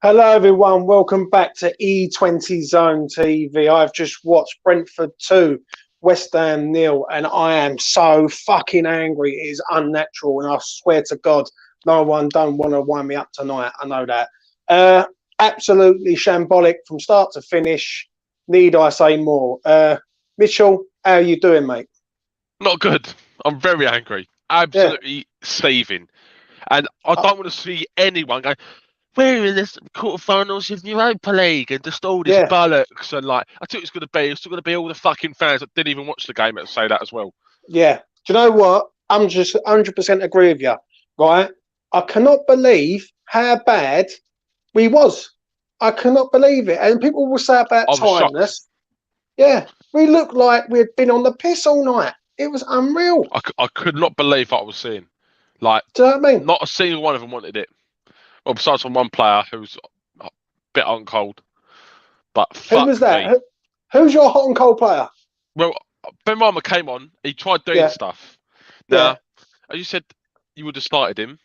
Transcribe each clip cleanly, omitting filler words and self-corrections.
Hello, everyone. Welcome back to E20 Zone TV. I've just watched Brentford 2, West Ham 0, and I am so fucking angry. It is unnatural, and I swear to God, no one don't want to wind me up tonight. I know that. Absolutely shambolic from start to finish. Need I say more? Mitchell, how are you doing, mate? Not good. I'm very angry. Yeah. Absolutely seething. And I don't want to see anyone go, we're in this quarterfinals of Europa League and just all this Yeah. bollocks. And like, I thought it's going to be all the fucking fans that didn't even watch the game that say that as well. Yeah. Do you know what? I'm just 100% agree with you, right? I cannot believe how bad we was. I cannot believe it. And people will say about I was shocked. tiredness. Yeah. We looked like we had been on the piss all night. It was unreal. I could not believe what I was seeing. Like, Do you know what I mean? not a single one of them wanted it. Well, besides from one player who's a bit on cold. But Who was fuck that? me. Who's your hot and cold player? Well, Ben Rama came on. He tried doing Yeah. stuff. Yeah. Now, as you said, you would have started him.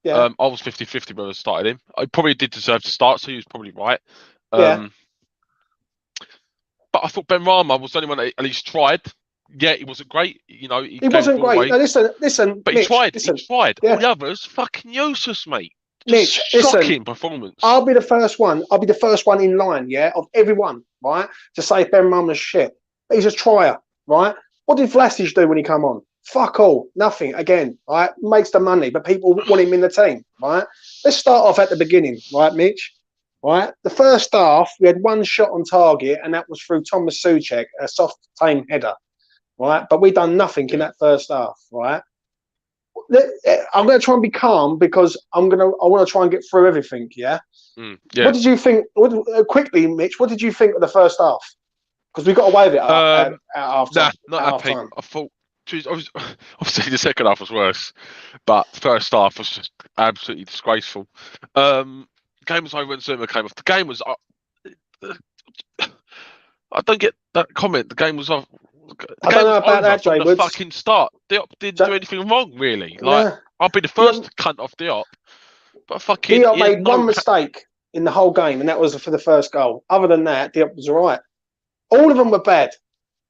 Yeah. I was 50-50 whether I started him. I probably did deserve to start, so he was probably right. Yeah. But I thought Ben Rama was the only one that at least tried. Yeah, he wasn't great. You know, he He gave wasn't the ball great. away. Now, listen, But Mitch, he listen. tried. Yeah. All the others, fucking useless, mate. Just Mitch, shocking listen. performance. I'll be the first one. I'll be the first one in line, yeah, of everyone, right, to say Ben Rama's shit. But he's a trier, right? What did Vlasic do when he come on? Fuck all, nothing. Again, right? Makes the money, but people want him in the team, right? Let's start off at the beginning, right, Mitch? Right, the first half we had one shot on target, and that was through Thomas Soucek, a soft tame header, right? But we done nothing in that first half, right? I'm going to try and be calm because I want to try and get through everything. Yeah. Yeah. What did you think? Quickly, Mitch. What did you think of the first half? Because we got away with it at half time. Nah, not happy. I thought, obviously the second half was worse, but first half was just absolutely disgraceful. Game was over and Zuma came off. The game was. I don't get that comment. The game was off. I don't know about that, from Jay the Woods. fucking start. Diop didn't do anything wrong, really. Like, Yeah. I'll be the first to cunt off Diop, but fucking Diop made one mistake in the whole game, and that was for the first goal. Other than that, Diop was all right. All of them were bad.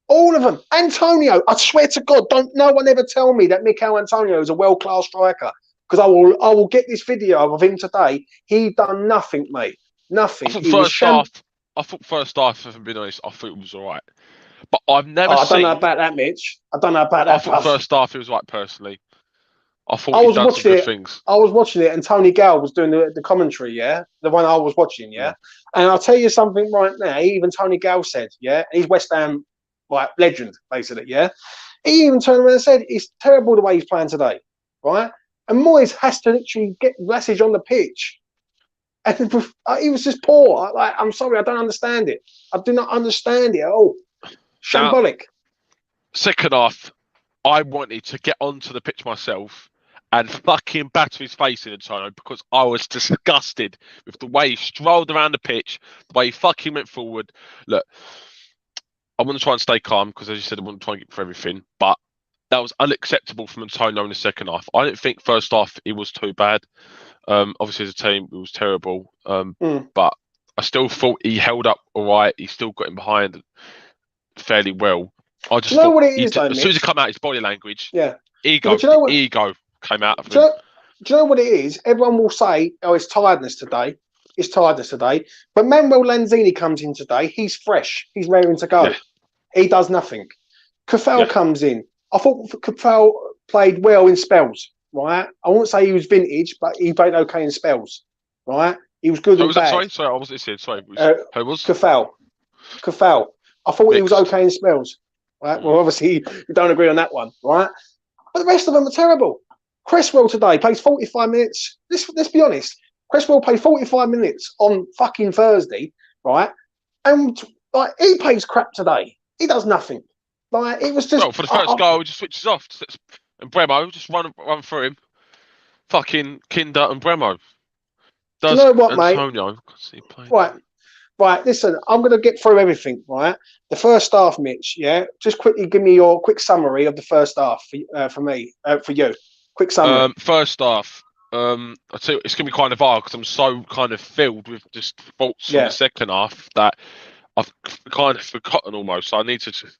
All of them. Antonio, I swear to God, don't no one ever tell me that Mikel Antonio is a world-class striker, because I will get this video of him today. He done nothing, mate. Nothing. I thought first half, if I'm being honest, I thought it was all right. But I've never I don't know about that, Mitch. I don't know about that. I thought first half it was right, personally. I thought I was done some good things. I was watching it, and Tony Gale was doing the commentary, yeah? The one I was watching, yeah? And I'll tell you something right now. Even Tony Gale said, yeah? He's West Ham legend, basically, yeah? He even turned around and said, it's terrible the way he's playing today, right? And Moyes has to literally get Vlasic on the pitch. And he was just poor. I'm sorry, I don't understand it. I do not understand it at all. Shambolic. Now, second half, I wanted to get onto the pitch myself and fucking batter his face in Antonio because I was disgusted with the way he strolled around the pitch, the way he fucking went forward. Look, I want to try and stay calm because, as you said, I want to try and get for everything, but that was unacceptable from Antonio in the second half. I didn't think first half it was too bad. Obviously, as a team, it was terrible, but I still thought he held up all right. He still got him behind fairly well. I just thought as soon as he come out, his body language, ego came out of him. Do you know what it is? Everyone will say, "Oh, it's tiredness today. It's tiredness today." But Manuel Lanzini comes in today. He's fresh. He's raring to go. Yeah. He does nothing. Kafel comes in. I thought Kafel played well in spells. Right? I won't say he was vintage, but he played okay in spells. Right? He was good and bad. Sorry, I wasn't listening. Sorry, who was Kafel? Kafel. I thought he was okay in spells. Right? Well, obviously you don't agree on that one, right? But the rest of them are terrible. Cresswell today plays 45 minutes. Let's be honest. Cresswell played 45 minutes on fucking Thursday, right? And he plays crap today. He does nothing. It was just for the first goal, he just switches off. And Bremo just run through him. Fucking Kinder and Bremo. Do you know what, Antonio, mate? Right, listen, I'm going to get through everything, right? The first half, Mitch, yeah? Just quickly give me your quick summary of the first half for me, for you. Quick summary. First half, I tell you, it's gonna be kind of hard because I'm so kind of filled with just thoughts from the Yeah. second half that I've kind of forgotten almost. So I need to just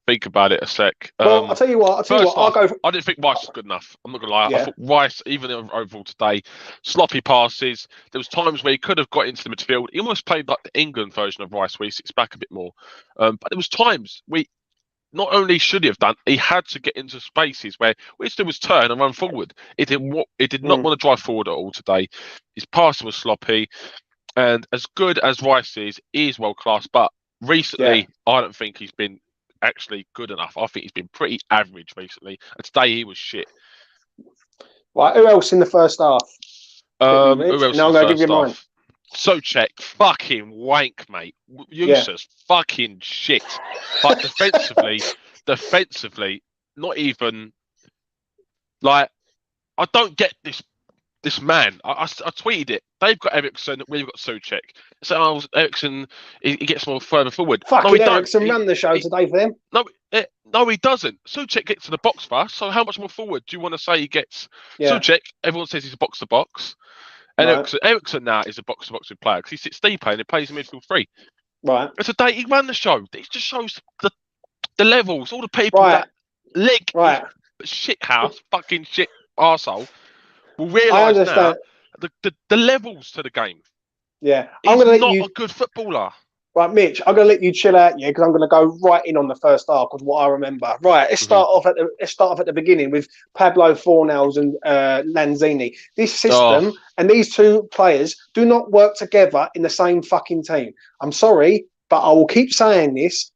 think about it a sec. Well, I'll tell you what. First I'll half, go. For, I didn't think Rice was good enough. I'm not gonna lie. I yeah. thought Rice, even overall today, sloppy passes. There was times where he could have got into the midfield. He almost played like the England version of Rice, where he sits back a bit more. But there was times we not only should he have done, he had to get into spaces where which there was turn and run forward. It did what it did not Mm, want to drive forward at all today. His passing was sloppy, and as good as Rice is, he is world class. But yeah. recently, I don't think he's been actually good enough. I think he's been pretty average recently. And today he was shit. Right. Who else in the first half? Who Rich, else and in I'm the going to give you first mine. half? Socek, fucking wank, mate. Yeah. Useless, fucking shit. Like defensively, not even like I don't get this man. I tweeted it. They've got Ericsson, we've got Socek. So Ericsson, he gets more further forward. No, he Fucking don't. Ericsson ran the show today for them. No, he doesn't. Socek gets to the box for us. So how much more forward do you want to say he gets? Yeah. Socek, everyone says he's a box to box. And Right. Ericsson now is a box to box player because he sits deeper and he plays in midfield three. Right. And today he ran the show. It just shows the levels, all the people Right. that leg Right. shit house, fucking shit arsehole will I realise now understand. the levels to the game. Yeah. I'm He's going to let not you. a good footballer. Right, Mitch, I'm going to let you chill out, yeah, because I'm going to go right in on the first half because what I remember. Right, let's start off at the beginning with Pablo Fornals and Lanzini. This system and these two players do not work together in the same fucking team. I'm sorry, but I will keep saying this.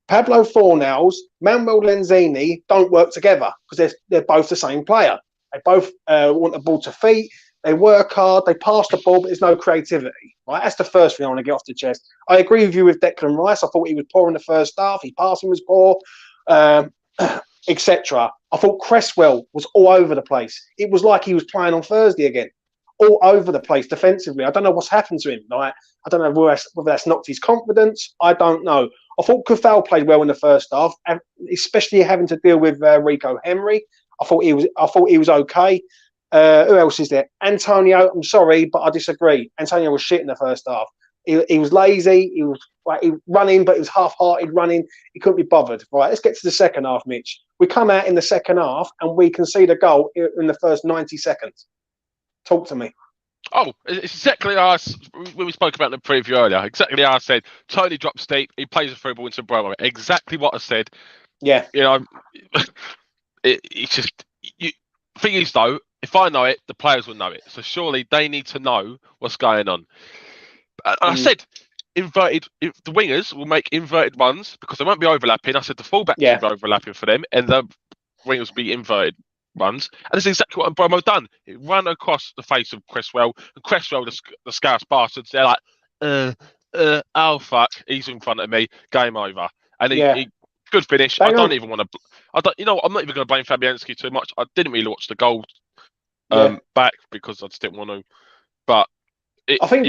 Pablo Fornals, Manuel Lanzini don't work together because they're both the same player. They both want the ball to feet. They work hard. They pass the ball, but there's no creativity. Right, that's the first thing I want to get off the chest. I agree with you with Declan Rice. I thought he was poor in the first half. His passing was poor, etc. I thought Cresswell was all over the place. It was like he was playing on Thursday again, all over the place defensively. I don't know what's happened to him. Like I don't know whether that's knocked his confidence. I don't know. I thought Kufal played well in the first half, especially having to deal with Rico Henry. I thought he was okay. Who else is there? Antonio. I'm sorry, but I disagree. Antonio was shit in the first half. He was lazy. He was running, but he was half-hearted running. He couldn't be bothered. Right, let's get to the second half, Mitch. We come out in the second half and we concede a goal in the first 90 seconds. Talk to me. Oh, it's exactly as when we spoke about in the preview earlier. Exactly how I said. Tony drops deep. He plays a through ball into Bromo. Exactly what I said. Yeah. You know, it's just you. Thing is though, if I know it, the players will know it. So surely they need to know what's going on. And I said inverted. If the wingers will make inverted runs because they won't be overlapping. I said the fullbacks will be overlapping for them, and the wingers will be inverted runs. And that's exactly what Bromo done. It ran across the face of Cresswell, and Cresswell, the scouse bastards, they're like, oh fuck, he's in front of me. Game over. And he good finish. Bang I don't on. even want to. I don't. You know, I'm not even going to blame Fabianski too much. I didn't really watch the goal back because I just didn't want to. But I think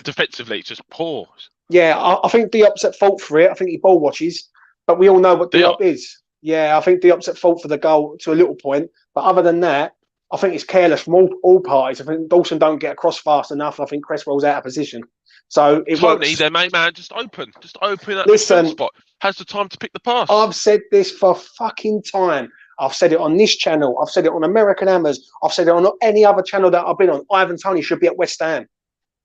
defensively, it's just poor. Yeah, I think Diop's at fault for it. I think he ball watches, but we all know what Diop is. Yeah, I think Diop's at fault for the goal to a little point. But other than that, I think it's careless from all parties. I think Dawson don't get across fast enough. I think Cresswell's out of position. So it Tony, works. their main man, just open that Listen, spot. Has the time to pick the pass. I've said this for fucking time. I've said it on this channel. I've said it on American Hammers. I've said it on any other channel that I've been on. Ivan Toney should be at West Ham.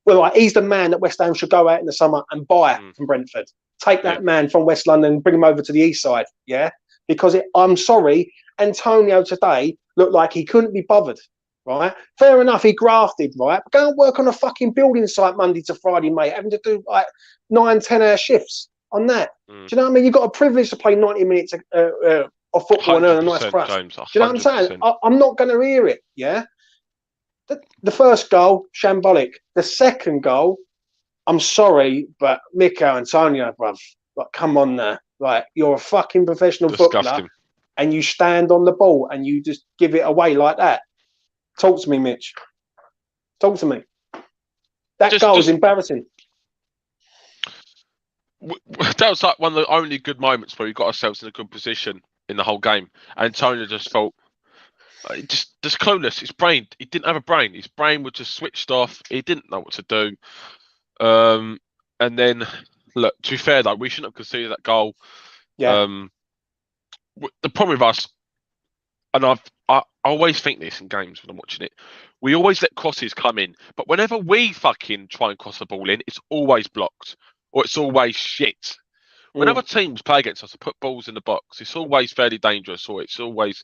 Well, he's the man that West Ham should go out in the summer and buy from Brentford. Take that man from West London and bring him over to the east side. Yeah, because I'm sorry, Antonio today looked like he couldn't be bothered. Right, fair enough, he grafted, right? But go and work on a fucking building site Monday to Friday, mate, having to do like 9-10 hour shifts on that. Do you know what I mean? You've got a privilege to play 90 minutes of football and earn a nice crust. James, do you know what I'm saying? I'm not going to hear it, yeah? The first goal, shambolic. The second goal, I'm sorry, but Mikel Antonio, bruv, like, come on now. Like, you're a fucking professional footballer and you stand on the ball and you just give it away like that. Talk to me, Mitch. Talk to me. That goal is embarrassing. That was like one of the only good moments where we got ourselves in a good position in the whole game. Antonio just thought, Just clueless. His brain, he didn't have a brain. His brain was just switched off. He didn't know what to do. And then, look, to be fair though, we shouldn't have conceded that goal. Yeah, Um, the problem with us, and I always think this in games when I'm watching it, we always let crosses come in, but whenever we fucking try and cross the ball in, it's always blocked or it's always shit. Whenever mm. teams play against us to put balls in the box, it's always fairly dangerous, or it's always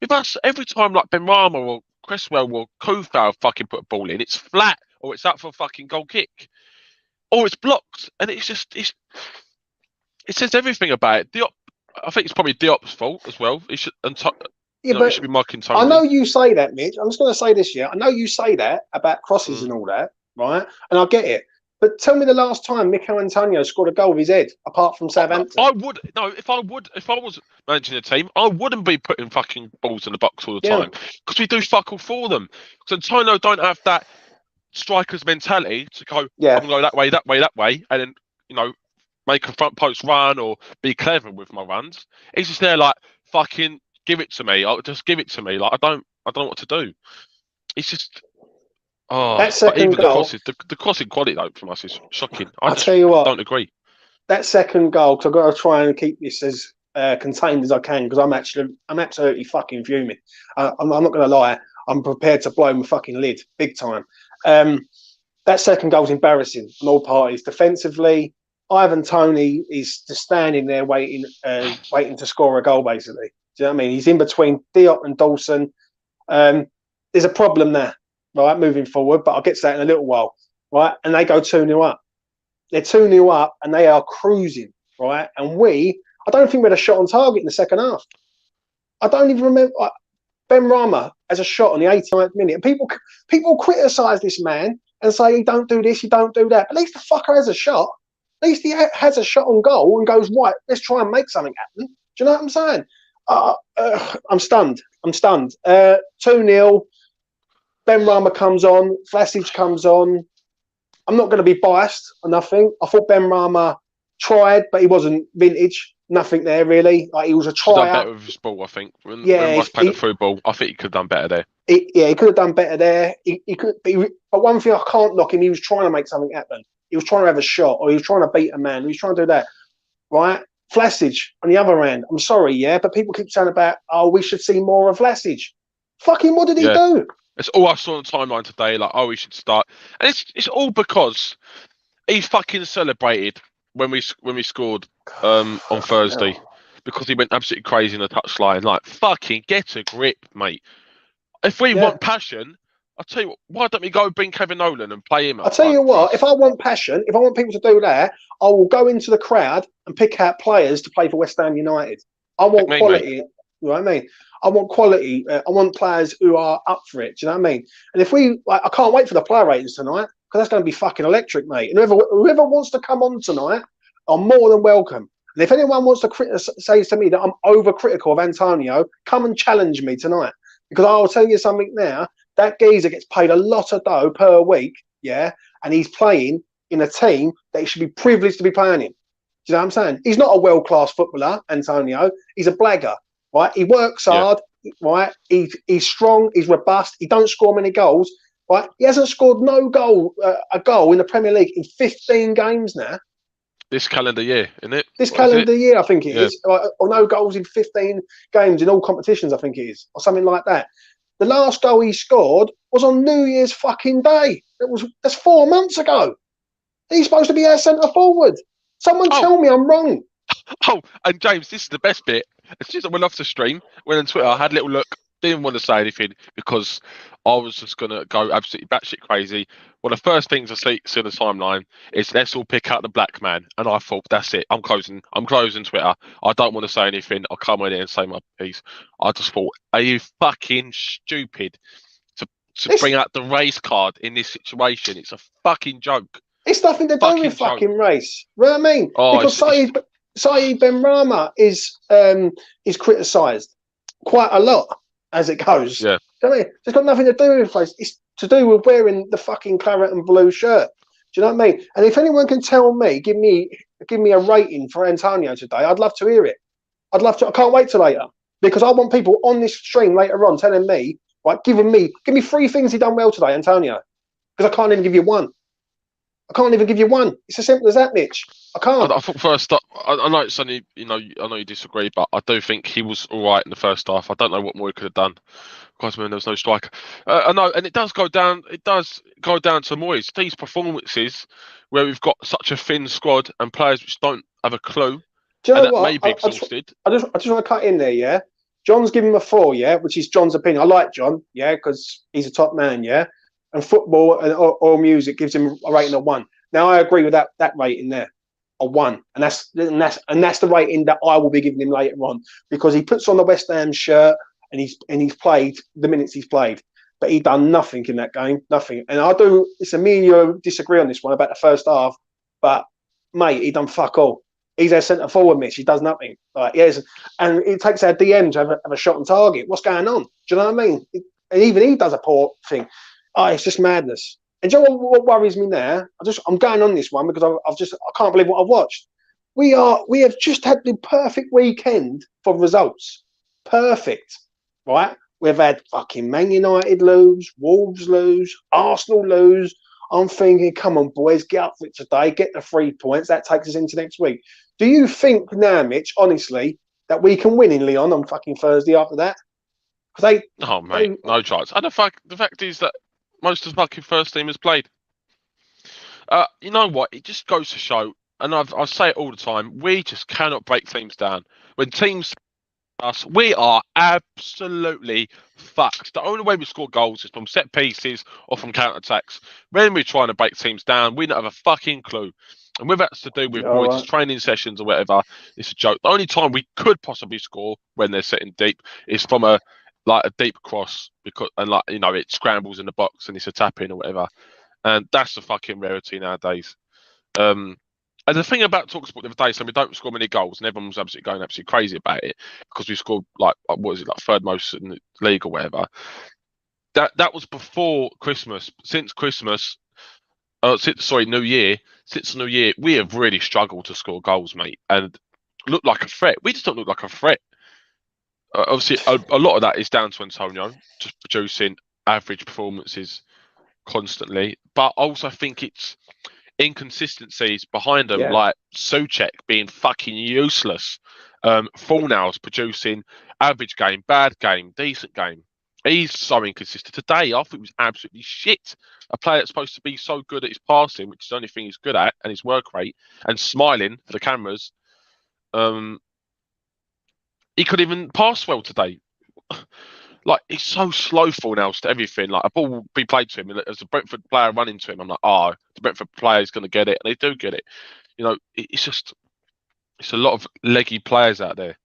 with us every time like Ben Rama or Cresswell or Kofau fucking put a ball in, it's flat or it's up for a fucking goal kick or it's blocked, and it says everything about it. Diop, I think it's probably Diop's fault as well. It should Yeah, he but should be marking I know Tony. you say that, Mitch. I'm just going to say this, yeah. I know you say that about crosses Mm. and all that, right? And I get it. But tell me the last time Mikel Antonio scored a goal with his head, apart from Southampton. I would no if I was managing a team, I wouldn't be putting fucking balls in the box all the Yeah, time because we do fuck all for them. Because Antonio don't have that striker's mentality to go. I'm yeah. gonna go that way, that way, that way, and then you know make a front post run or be clever with my runs. He's just there like fucking give it to me. I'll just give it to me. Like I don't know what to do. It's just That but second even the goal, crosses, the crossing quality though from us is shocking. I I just tell you what, don't agree. that second goal, because I've got to try and keep this as contained as I can, because I'm absolutely fucking fuming. I'm not going to lie. I'm prepared to blow my fucking lid, big time. Um, that second goal is embarrassing on all parties. Defensively, Ivan Toney is just standing there waiting to score a goal. Basically, do you know what I mean? He's in between Diop and Dawson. There's a problem there, right? Moving forward, but I'll get to that in a little while, right? And they go 2-0 up. They're 2-0 up and they are cruising, right? And I don't think we had a shot on target in the second half. I don't even remember. Ben Rama has a shot on the 89th minute, and people criticise this man and say he don't do this, he don't do that. But at least the fucker has a shot. At least he has a shot on goal and goes, right, let's try and make something happen. Do you know what I'm saying? I'm stunned. I'm stunned. 2-0. Ben Rama comes on. Vlasic comes on. I'm not going to be biased or nothing. I thought Ben Rama tried, but he wasn't vintage. Nothing there really. Like he was a Should have done trier. better with his ball, I think. When Yeah, Rice played the through ball, I think he could have done better there. he could have done better there. He could, but one thing I can't knock him. He was trying to make something happen. He was trying to have a shot, or he was trying to beat a man. He was trying to do that, right? Vlasic on the other end. I'm sorry, yeah, but people keep saying about, oh, we should see more of Vlasic. Fucking, what did he Yeah. do? It's all I saw on the timeline today, like, oh, we should start. And it's all because he fucking celebrated when we scored on Thursday. Because he went absolutely crazy in the touchline. Like, fucking get a grip, mate. If we Yeah. want passion, I'll tell you what, why don't we go bring Kevin Nolan and play him up I'll tell you front what, for us? if I want passion, if I want people to do that, I will go into the crowd and pick out players to play for West Ham United. I want Me, quality. You know what I mean? I want quality. I want players who are up for it. Do you know what I mean? And if we, like, I can't wait for the player ratings tonight because that's going to be fucking electric, mate. And whoever wants to come on tonight are more than welcome. And if anyone wants to say to me that I'm overcritical of Antonio, come and challenge me tonight. Because I'll tell you something now, that geezer gets paid a lot of dough per week, yeah, and he's playing in a team that he should be privileged to be playing in. Do you know what I'm saying? He's not a world-class footballer, Antonio. He's a blagger, right? He works hard, right? He's strong, he's robust. He don't score many goals, right? He hasn't scored a goal in the Premier League in 15 games now. This calendar year, isn't it? This calendar year, I think it is. Or no goals in 15 games in all competitions, I think it is. Or something like that. The last goal he scored was on New Year's fucking Day. That's 4 months ago. He's supposed to be our centre forward. Someone tell me I'm wrong. Oh, and James, this is the best bit. As soon as I went off the stream, went on Twitter, I had a little look, didn't want to say anything because I was just going to go absolutely batshit crazy. One of the first things I see on the timeline is let's all pick out the black man. And I thought, that's it. I'm closing Twitter. I don't want to say anything. I'll come in here and say my piece. I just thought, are you fucking stupid to bring out the race card in this situation? It's a fucking joke. It's nothing to do with fucking race. You know what I mean? Because Saeed Ben Rama is criticised quite a lot as it goes. Yeah. Do you know what I mean? It's got nothing to do with race. It's to do with wearing the fucking claret and blue shirt. Do you know what I mean? And if anyone can tell me, give me a rating for Antonio today, I'd love to hear it. I'd love to. I can't wait till later. Because I want people on this stream later on telling me, like, give me 3 things he done well today, Antonio. Because I can't even give you one. I can't even give you one. It's as simple as that, Mitch. I can't. I thought first up, I know it's only, I know you disagree, but I do think he was all right in the first half. I don't know what Moyes could have done. Because there was no striker. I know, and it does go down. It does go down to Moyes. These performances where we've got such a thin squad and players which don't have a clue, Do you and know that what? may be exhausted. I just want to cut in there, yeah? John's giving him a 4, yeah? Which is John's opinion. I like John, yeah? Because he's a top man, yeah? And football and or music gives him a rating of 1. Now, I agree with that rating there. A 1. And that's the rating that I will be giving him later on. Because he puts on the West Ham shirt and he's played the minutes he's played. But he done nothing in that game. Nothing. And it's a me and you disagree on this one about the first half. But, mate, he done fuck all. He's our centre forward, Mitch. He does nothing. Yes, and it takes our DM to have a shot on target. What's going on? Do you know what I mean? And even he does a poor thing. It's just madness. And do you know what worries me now? I'm going on this one because I can't believe what I've watched. We have just had the perfect weekend for results. Perfect, right? We've had fucking Man United lose, Wolves lose, Arsenal lose. I'm thinking, come on, boys, get up for it today. Get the 3 points. That takes us into next week. Do you think now, Mitch, honestly, that we can win in Lyon on fucking Thursday after that? No chance. And the fact is that most of the fucking first team has played. You know what? It just goes to show, and I say it all the time, we just cannot break teams down. When teams us, we are absolutely fucked. The only way we score goals is from set pieces or from counter attacks. When we're trying to break teams down, we don't have a fucking clue. And whether that's to do with Moyes' training sessions or whatever, it's a joke. The only time we could possibly score when they're sitting deep is from a deep cross it scrambles in the box and it's a tap in or whatever. And that's a fucking rarity nowadays. And the thing about TalkSport the other day, so we don't score many goals, and everyone was going absolutely crazy about it because we scored third most in the league or whatever. That was before Christmas. Since New Year, we have really struggled to score goals, mate, and look like a threat. We just don't look like a threat. Obviously, a lot of that is down to Antonio just producing average performances constantly, but I also think it's inconsistencies behind them, like Souček being fucking useless, Fornals producing average game, bad game, decent game. He's so inconsistent. Today, I thought he was absolutely shit. A player that's supposed to be so good at his passing, which is the only thing he's good at, and his work rate, and smiling for the cameras. He could even pass well today. He's so slowful now to everything. Like, a ball will be played to him, and as a Brentford player running to him, I'm like, the Brentford player is going to get it, and they do get it. It's a lot of leggy players out there.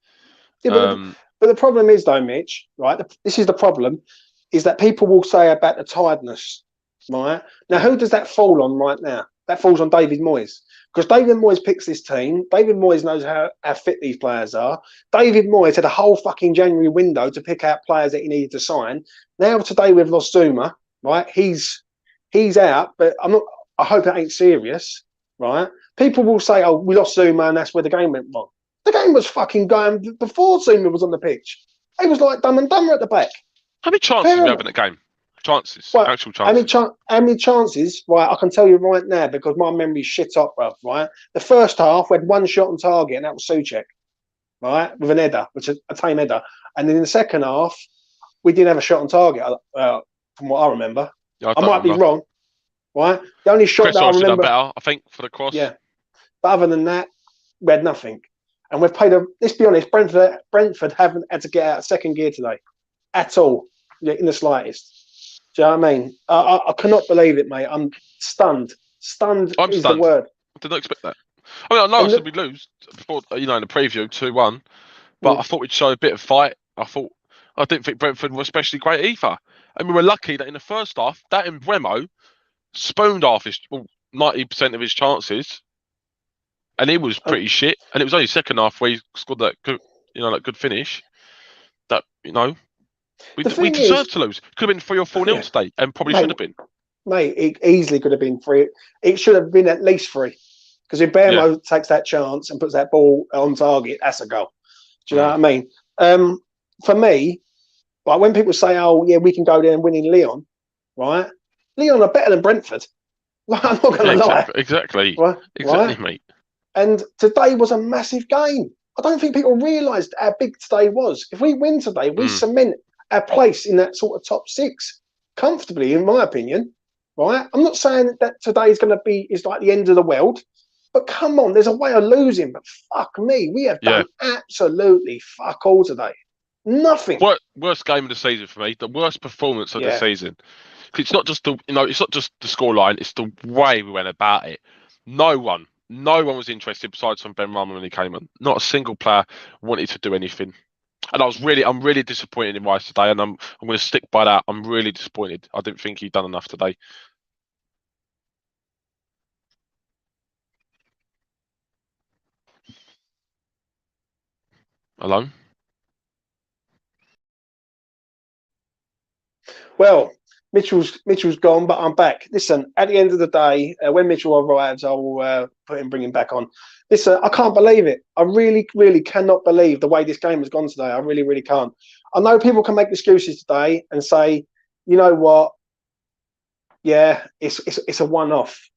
Yeah, but the problem is, though, Mitch, right? This is the problem, is that people will say about the tiredness, right? Now, who does that fall on right now? That falls on David Moyes. Because David Moyes picks this team. David Moyes knows how fit these players are. David Moyes had a whole fucking January window to pick out players that he needed to sign. Now, today, we've lost Zuma, right? He's out, but I hope it ain't serious, right? People will say, we lost Zuma and that's where the game went wrong. The game was fucking going before Zuma was on the pitch. It was like Dumb and Dumber at the back. How many chances do we have in the game? Actual chances. How many chances? Right, I can tell you right now because my memory's shit up, bruv, right? The first half, we had 1 shot on target and that was Souček, right? With an header, which is a tame header. And then in the second half, we didn't have a shot on target, from what I remember. Yeah, I might be wrong, right? The only shot that I remember... better, I think, for the cross. Yeah. But other than that, we had nothing. And we've played let's be honest, Brentford haven't had to get out of second gear today at all, in the slightest. Do you know what I mean? I cannot believe it, mate. I'm stunned. Stunned is the word. I did not expect that. I mean, I know I said we'd lose before, in the preview 2-1, but I thought we'd show a bit of fight. I didn't think Brentford were especially great either. And we were lucky that in the first half, that Embremo spooned off 90% of his chances. And he was pretty shit. And it was only second half where he scored that good, good finish. That, we deserved to lose. Could have been 3 or 4-0 today, and probably should have been. Mate, it easily could have been 3. It should have been at least 3. Because if Bermo takes that chance and puts that ball on target, that's a goal. Do you know what I mean? for me, like when people say, "Oh, yeah, we can go there and win in Lyon," right? Lyon are better than Brentford. Like, I'm not going to lie, Exactly, right? mate. And today was a massive game. I don't think people realised how big today was. If we win today, we cement our place in that sort of top 6 comfortably, in my opinion. Right? I'm not saying that today is like the end of the world, but come on, there's a way of losing. But fuck me, we have done absolutely fuck all today. Nothing. Worst game of the season for me. The worst performance of the Yeah. season. It's not just it's not just the scoreline. It's the way we went about it. No one was interested besides from Ben Rama when he came on. Not a single player wanted to do anything. And I'm really disappointed in Rice today, and I'm going to stick by that. I'm really disappointed. I didn't think he'd done enough today. Alone. Well, Mitchell's gone, but I'm back. Listen, at the end of the day, when Mitchell arrives, I will bring him back on. Listen, I can't believe it. I really, really cannot believe the way this game has gone today. I really, really can't. I know people can make excuses today and say, you know what? Yeah, it's a one-off.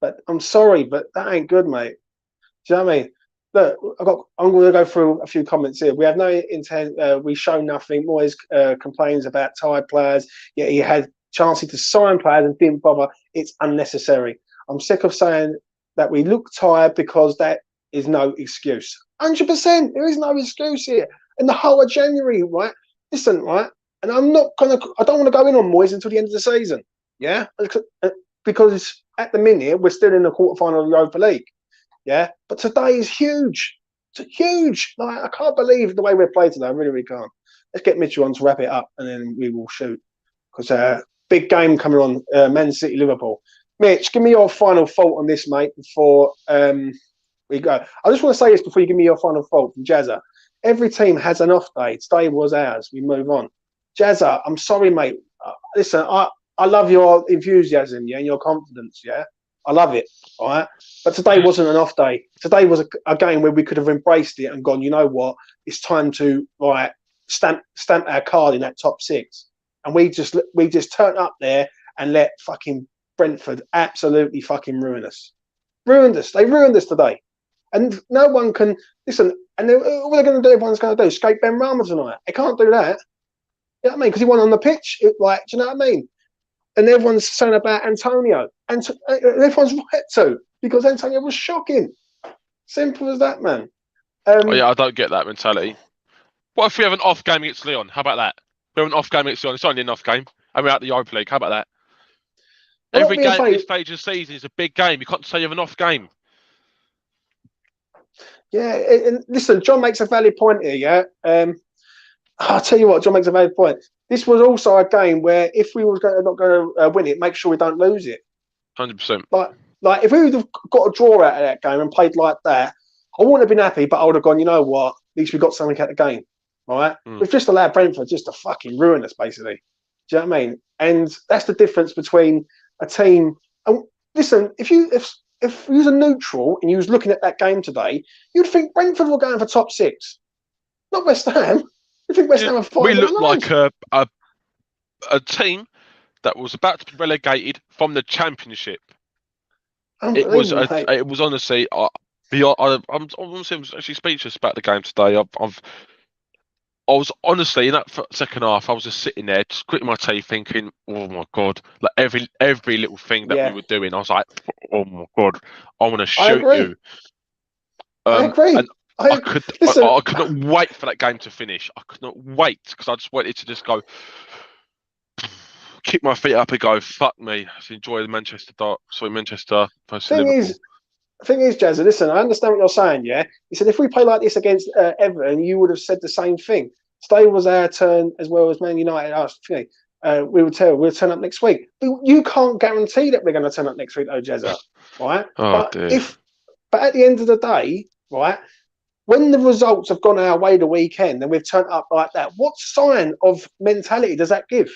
But I'm sorry, but that ain't good, mate. Do you know what I mean? Look, I'm going to go through a few comments here. We have no intent. We show nothing. Moyes complains about tired players. Yet he had chances to sign players and didn't bother. It's unnecessary. I'm sick of saying that we look tired because that is no excuse. 100%. There is no excuse here. In the whole of January, right? Listen, right? And I don't want to go in on Moyes until the end of the season. Yeah? Because at the minute, we're still in the quarterfinal of the Europa League. Yeah, but today is huge. It's huge. Like, I can't believe the way we're playing today. I really, really can't. Let's get Mitchell on to wrap it up, and then we will shoot. Because big game coming on, Man City, Liverpool. Mitch, give me your final thought on this, mate, before we go. I just want to say this before you give me your final thought from Jazza. Every team has an off day. Today was ours. We move on. Jazza, I'm sorry, mate. Listen, I love your enthusiasm, yeah, and your confidence, yeah. I love it, all right? But today wasn't an off day. Today was a game where we could have embraced it and gone, you know what? It's time to stamp our card in that top 6. And we just turned up there and let fucking Brentford absolutely fucking ruin us. Ruined us. They ruined us today. And no one can listen. And what they're going to do? Everyone's going to do escape Ben Rama tonight. They can't do that. You know what I mean? Because he won on the pitch. Do you know what I mean? And everyone's saying about Antonio. And everyone's right to, because Antonio was shocking. Simple as that, man. I don't get that mentality. What if we have an off game against Lyon? How about that? We have an off game against Lyon. It's only an off game. And we're out the Europa League. How about that? Every game at this stage of the season is a big game. You can't say you have an off game. Yeah, and listen, John makes a valid point here, yeah? I'll tell you what, John makes a valid point. This was also a game where if we were not going to win it, make sure we don't lose it. 100%. Like if we would have got a draw out of that game and played like that, I wouldn't have been happy, but I would have gone, you know what? At least we got something out of the game, right? We've just allowed Brentford just to fucking ruin us, basically. Do you know what I mean? And that's the difference between a team. And listen, if you was a neutral and you was looking at that game today, you'd think Brentford were going for top 6, not West Ham. You think West Ham are 5? We look like a team that was about to be relegated from the Championship. It was honestly. I'm actually speechless about the game today. I was honestly in that second half. I was just sitting there, just gritting my teeth, thinking, "Oh my god!" Like every little thing that we were doing, I was like, "Oh my god, I want to shoot you." I agree. I could not wait for that game to finish. I could not wait because I just wanted to just go, kick my feet up and go, "Fuck me!" Just enjoy the Manchester versus Liverpool. Thing is, Jazza, listen, I understand what you're saying, yeah? He said if we play like this against Everton, you would have said the same thing. Today was our turn as well as Man United. We'll turn up next week. But you can't guarantee that we're going to turn up next week, though, Jazza, right? Oh, dear. But at the end of the day, right, when the results have gone our way the weekend and we've turned up like that, what sign of mentality does that give?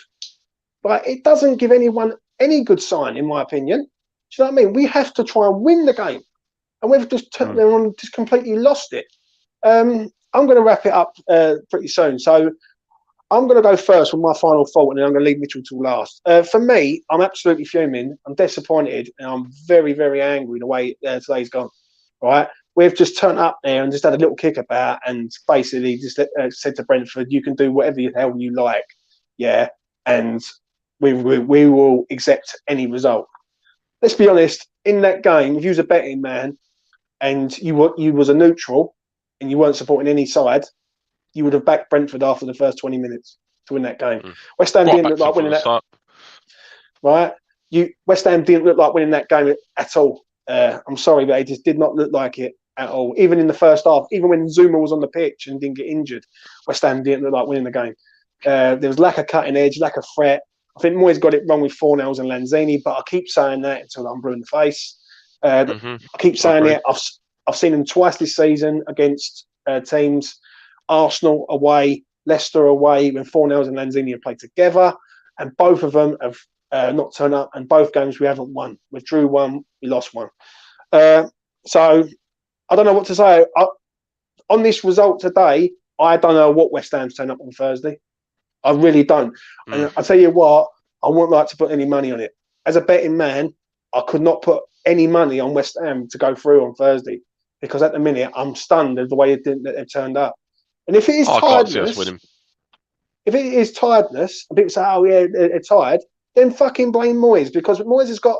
Like, it doesn't give anyone any good sign, in my opinion. Do you know what I mean? We have to try and win the game. And we've just completely lost it. I'm going to wrap it up pretty soon. So I'm going to go first with my final thought, and then I'm going to leave Mitchell till last. For me, I'm absolutely fuming. I'm disappointed, and I'm very, very angry the way today's gone. Right, we've just turned up there and just had a little kickabout, and basically just said to Brentford, "You can do whatever the hell you like, yeah, and we will accept any result." Let's be honest. In that game, if you was a betting man and you was a neutral and you weren't supporting any side, you would have backed Brentford after the first 20 minutes to win that game. West Ham didn't look like winning that. Right? West Ham didn't look like winning that game at all. I'm sorry, but it just did not look like it at all. Even in the first half, even when Zuma was on the pitch and didn't get injured, West Ham didn't look like winning the game. There was lack of cutting edge, lack of threat. I think Moyes got it wrong with Fornells and Lanzini, but I keep saying that until I'm blue in the face. I keep saying it. I've seen them twice this season against teams. Arsenal away, Leicester away, when Fornells and Lanzini have played together, and both of them have not turned up, and both games we haven't won. We drew one, we lost one. So I don't know what to say. On this result today, I don't know what West Ham's turn up on Thursday. I really don't. And I tell you what, I wouldn't like to put any money on it. As a betting man, I could not put any money on West Ham to go through on Thursday, because at the minute I'm stunned at the way they've turned up. And if it is tiredness, and people say, "Oh yeah, they're tired," then fucking blame Moyes, because Moyes has got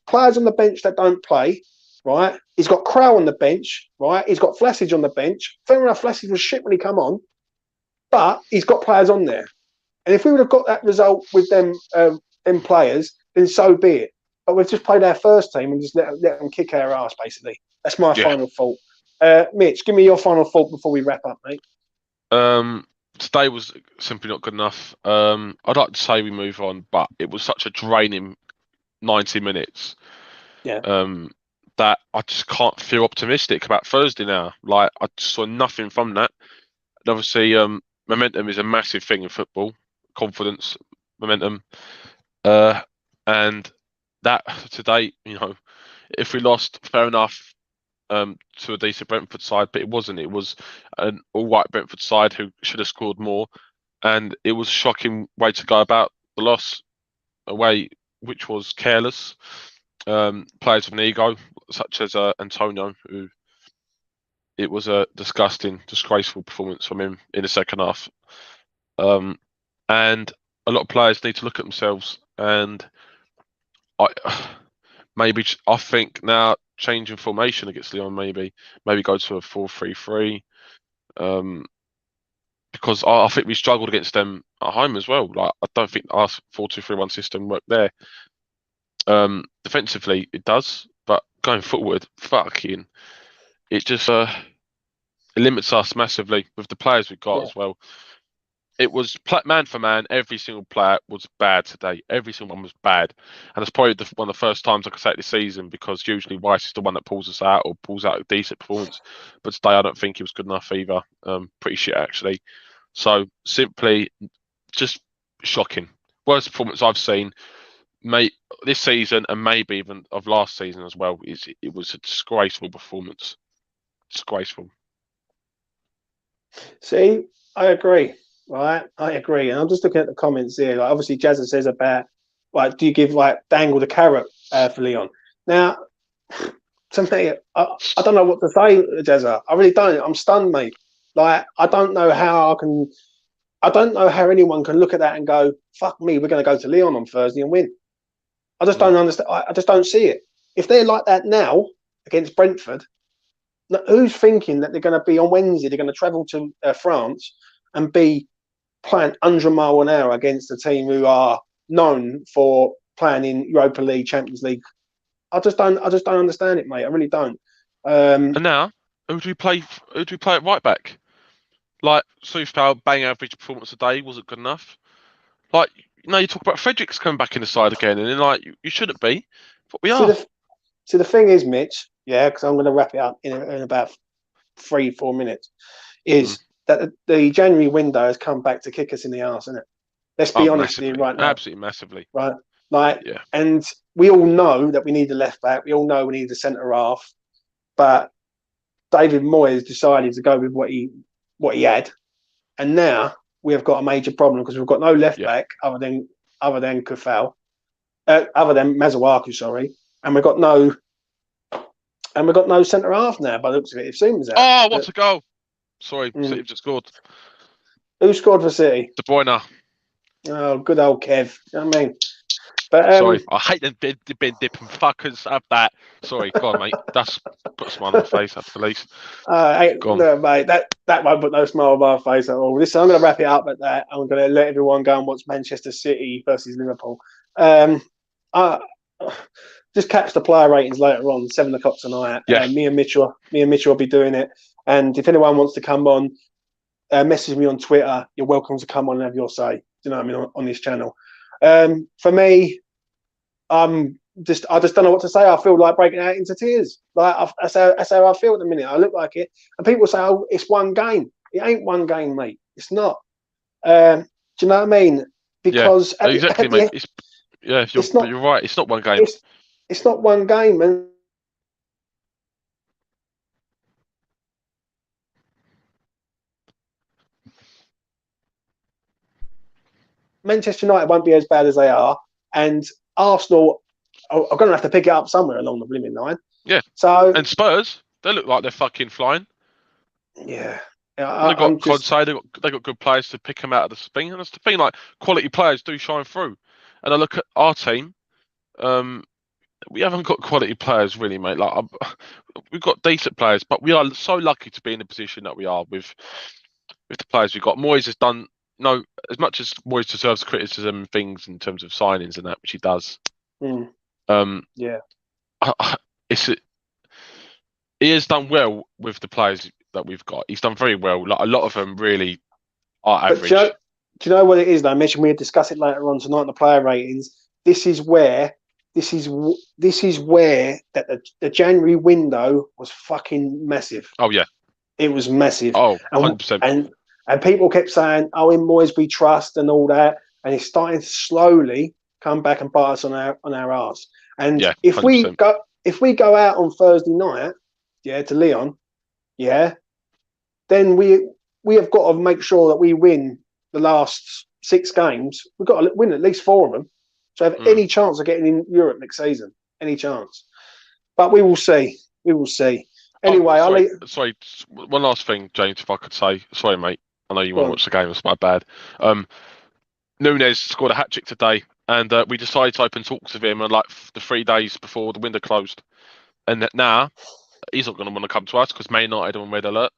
players on the bench that don't play, right? He's got Crow on the bench, right? He's got Flassage on the bench. Fair enough, Flassage was shit when he come on, but he's got players on there. And if we would have got that result with them players, then so be it. But we've just played our first team and just let them kick our ass, basically. That's my final thought. Mitch, give me your final thought before we wrap up, mate. Today was simply not good enough. I'd like to say we move on, but it was such a draining 90 minutes. Yeah. That I just can't feel optimistic about Thursday now. Like, I just saw nothing from that. And obviously, momentum is a massive thing in football. Confidence, momentum, and that today, if we lost, fair enough. To a decent Brentford side, but it wasn't. It was an all-right Brentford side who should have scored more, and it was a shocking way to go about the loss away, which was careless. Players with an ego, such as Antonio, who it was a disgusting, disgraceful performance from him in the second half. And a lot of players need to look at themselves, and I think now changing formation against Lyon, maybe go to a 4-3-3, because I think we struggled against them at home as well. Like, I don't think our 4-2-3-1 system worked there. Defensively it does, but going forward, it just it limits us massively with the players we've got as well. It was man for man. Every single player was bad today. Every single one was bad. And it's probably one of the first times I could say it this season, because usually Rice is the one that pulls us out or pulls out a decent performance. But today I don't think he was good enough either. Pretty shit, actually. So simply just shocking. Worst performance I've seen this season, and maybe even of last season as well. It was a disgraceful performance. Disgraceful. See, I agree. Right, I agree, and I'm just looking at the comments here. Like, obviously, Jazza says about, like, do you give Dangle the carrot for Leon? Now, to me, I don't know what to say, Jazza. I really don't. I'm stunned, mate. Like, I don't know how anyone can look at that and go, "Fuck me, we're going to go to Leon on Thursday and win." I just don't understand. I just don't see it. If they're like that now against Brentford, who's thinking that they're going to be on Wednesday? They're going to travel to France and be playing 100 mile an hour against a team who are known for playing in Europa League, Champions League. I just don't understand it, mate. I really don't. And now, who do we play at right back? Like, Soufal, bang average performance today, wasn't good enough. Like, you talk about Fredericks coming back in the side again, and then, like, you shouldn't be, but we are. So the thing is, Mitch, because I'm going to wrap it up in about 3-4 minutes, is that the January window has come back to kick us in the arse, isn't it? Let's be honest with you right now. Absolutely massively. Right? And we all know that we need the left back. We all know we need the centre half. But David Moyes decided to go with what he what he had, and now we have got a major problem because we've got no left Yeah. back other than Kufal, other than Mazuaku, sorry, and we've got no centre half now. By the looks of it, it seems that. Oh, what a goal! Sorry, City have just scored. Who scored for City? De Bruyne. Oh, good old Kev. You know what I mean? But Sorry, I hate them bin dipping fuckers. Have that. Sorry, go on, mate. That's put a smile on my face at the least. No, mate, that won't put no smile on my face at all. Listen, I'm going to wrap it up at that. I'm going to let everyone go and watch Manchester City versus Liverpool. Just catch the player ratings later on, 7:00 tonight. Yeah. Me and Mitchell will be doing it. And if anyone wants to come on, message me on Twitter. You're welcome to come on and have your say. Do you know what I mean on this channel? For me, I just don't know what to say. I feel like breaking out into tears. Like that's how I feel at the minute. I look like it, and people say, "Oh, it's one game." It ain't one game, mate. It's not. Do you know what I mean? Because exactly, mate. You're right. It's not one game. It's not one game, and Manchester United won't be as bad as they are, and Arsenal are going to have to pick it up somewhere along the blimmin' line. Yeah. So and Spurs, they look like they're fucking flying. Yeah. They got Conte, they got good players to pick them out of the thing, and that's the thing. Like quality players do shine through. And I look at our team. We haven't got quality players really, mate. Like we've got decent players, but we are so lucky to be in the position that we are with the players we've got. Moyes has done as much as Moyes deserves criticism and things in terms of signings and that, which he does. Yeah. He has done well with the players that we've got. He's done very well. Like a lot of them really are average. Do you know what it is? Though I mentioned we'll discuss it later on tonight. The player ratings. This is where that the January window was fucking massive. Oh yeah, it was massive. Oh, 100%. And people kept saying, "Oh, in Moyes we trust" and all that, and it's starting to slowly come back and bite us on our arse. And yeah, if 100%. we go out on Thursday night, to Lyon, then we have got to make sure that we win the last 6 games. We've got to win at least 4 of them to have any chance of getting in Europe next season. Any chance. But we will see. We will see. Anyway, sorry, one last thing, James, if I could say. Sorry, mate. I know you want to watch the game. It's my bad. Núñez scored a hat-trick today, and we decided to open talks with him on like the 3 days before the window closed. And now he's not going to want to come to us because Man United are on red alert,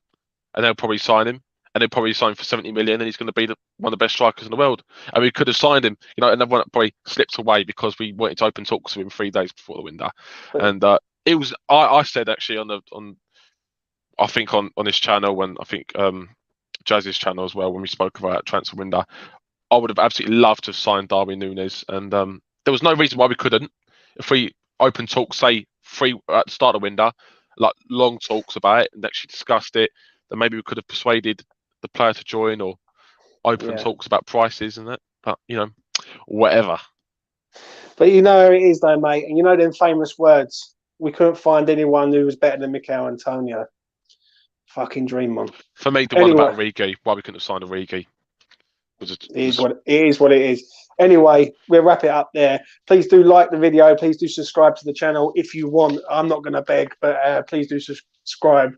and they'll probably sign him, and they'll probably sign for 70 million, and he's going to be one of the best strikers in the world. And we could have signed him, another one that probably slipped away because we wanted to open talks with him 3 days before the window. And it was I said actually on this channel, when I think Jazz's channel as well, when we spoke about transfer window, I would have absolutely loved to have signed Darwin Núñez, and there was no reason why we couldn't. If we open talks, say at the start of the window, like long talks about it and actually discussed it, then maybe we could have persuaded the player to join or open talks about prices and that. But whatever. But it is though, mate, and them famous words. We couldn't find anyone who was better than Mikel Antonio. Fucking dream on. For me, the one about Origi, why we couldn't have signed Origi. It is what it is. Anyway, we'll wrap it up there. Please do like the video. Please do subscribe to the channel if you want. I'm not going to beg, but please do subscribe,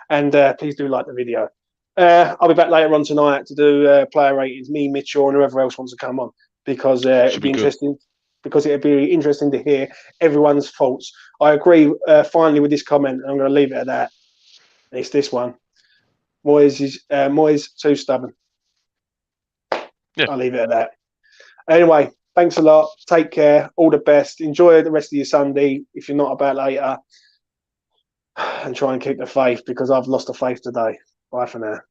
and please do like the video. I'll be back later on tonight to do player ratings. Me, Mitchell, and whoever else wants to come on, because it'd be interesting. Because it'd be interesting to hear everyone's thoughts. I agree finally with this comment, and I'm going to leave it at that. It's this one. Moyes too stubborn. Yeah. I'll leave it at that. Anyway, thanks a lot. Take care. All the best. Enjoy the rest of your Sunday if you're not about later. And try and keep the faith, because I've lost the faith today. Bye for now.